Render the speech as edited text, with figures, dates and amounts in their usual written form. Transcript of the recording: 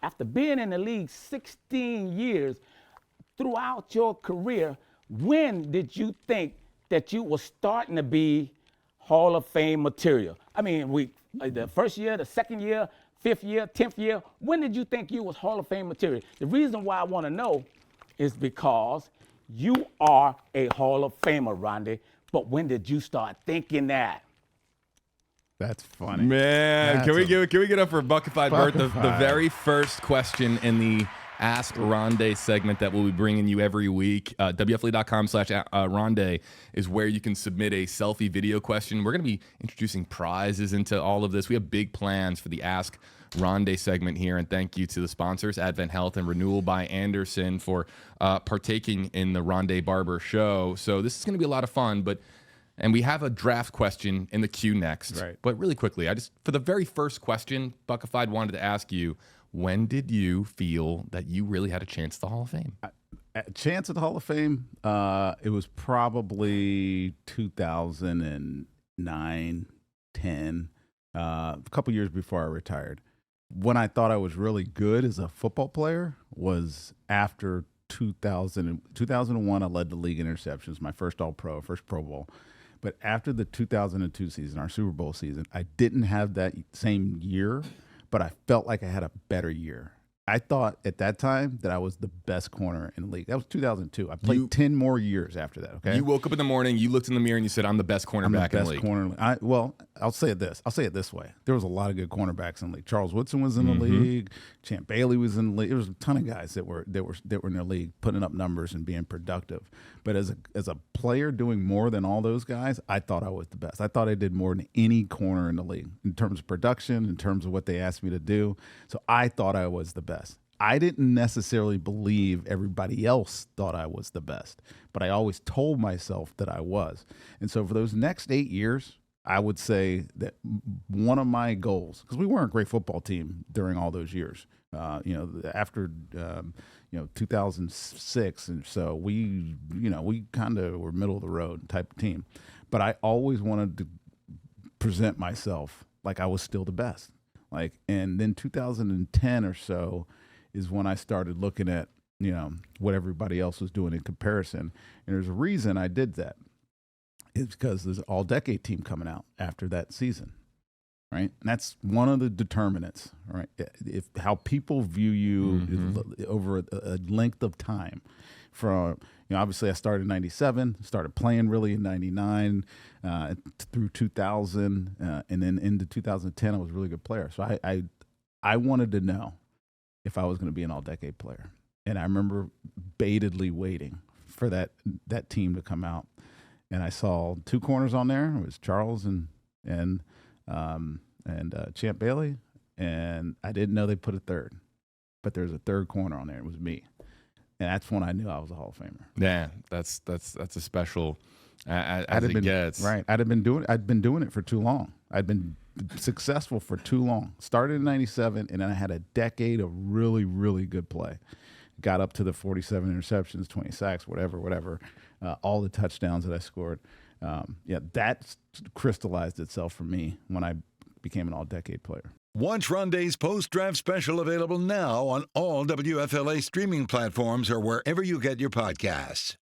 after being in the league 16 years, throughout your career, when did you think that you were starting to be Hall of Fame material? I mean, the first year, the second year, 5th year, 10th year, when did you think you was Hall of Fame material? The reason why I want to know is because you are a Hall of Famer, Rondé, but when did you start thinking that? That's funny. Man, can we get up for Buckified Bert? The very first question in the Ask Rondé segment that we'll be bringing you every week. WFLA.com/Rondé is where you can submit a selfie video question. We're going to be introducing prizes into all of this. We have big plans for the Ask Rondé segment here, and thank you to the sponsors, Advent Health and Renewal by Andersen, for partaking in the Rondé Barber Show. So this is going to be a lot of fun, and we have a draft question in the queue next. Right. But really quickly, for the very first question, Buckified wanted to ask you, when did you feel that you really had a chance at the Hall of Fame? A chance at the Hall of Fame? It was probably 2009, 10, a couple years before I retired. When I thought I was really good as a football player was after 2001. I led the league in interceptions, my first All-Pro, first Pro Bowl. But after the 2002 season, our Super Bowl season, I didn't have that same year, but I felt like I had a better year. I thought at that time that I was the best corner in the league. That was 2002. I played 10 more years after that, okay? You woke up in the morning, you looked in the mirror, and you said, I'm the best cornerback in the league. Well, I'll say it this way. There was a lot of good cornerbacks in the league. Charles Woodson was in the league. Champ Bailey was in the league. There was a ton of guys that were in their league putting up numbers and being productive. But as a player doing more than all those guys, I thought I was the best. I thought I did more than any corner in the league in terms of production, in terms of what they asked me to do. So I thought I was the best. I didn't necessarily believe everybody else thought I was the best, but I always told myself that I was. And so for those next 8 years, I would say that one of my goals, because we weren't a great football team during all those years, after 2006, and so we kind of were middle of the road type of team. But I always wanted to present myself like I was still the best. And then 2010 or so is when I started looking at, what everybody else was doing in comparison. And there's a reason I did that. It's because there's an all-decade team coming out after that season, right? And that's one of the determinants, right? If how people view you over a length of time. From, obviously I started in 97, started playing really in 99 through 2000, and then into 2010 I was a really good player. So I wanted to know if I was going to be an all-decade player. And I remember baitedly waiting for that team to come out. And I saw two corners on there. It was Charles and Champ Bailey. And I didn't know they put a third. But there's a third corner on there. It was me. And that's when I knew I was a Hall of Famer. Yeah, that's a special as it gets. Right. I'd been doing it for too long. I'd been successful for too long. Started in 97, and then I had a decade of really, really good play. Got up to the 47 interceptions, 20 sacks, whatever, all the touchdowns that I scored. That crystallized itself for me when I became an all-decade player. Watch Rondé's post-draft special available now on all WFLA streaming platforms or wherever you get your podcasts.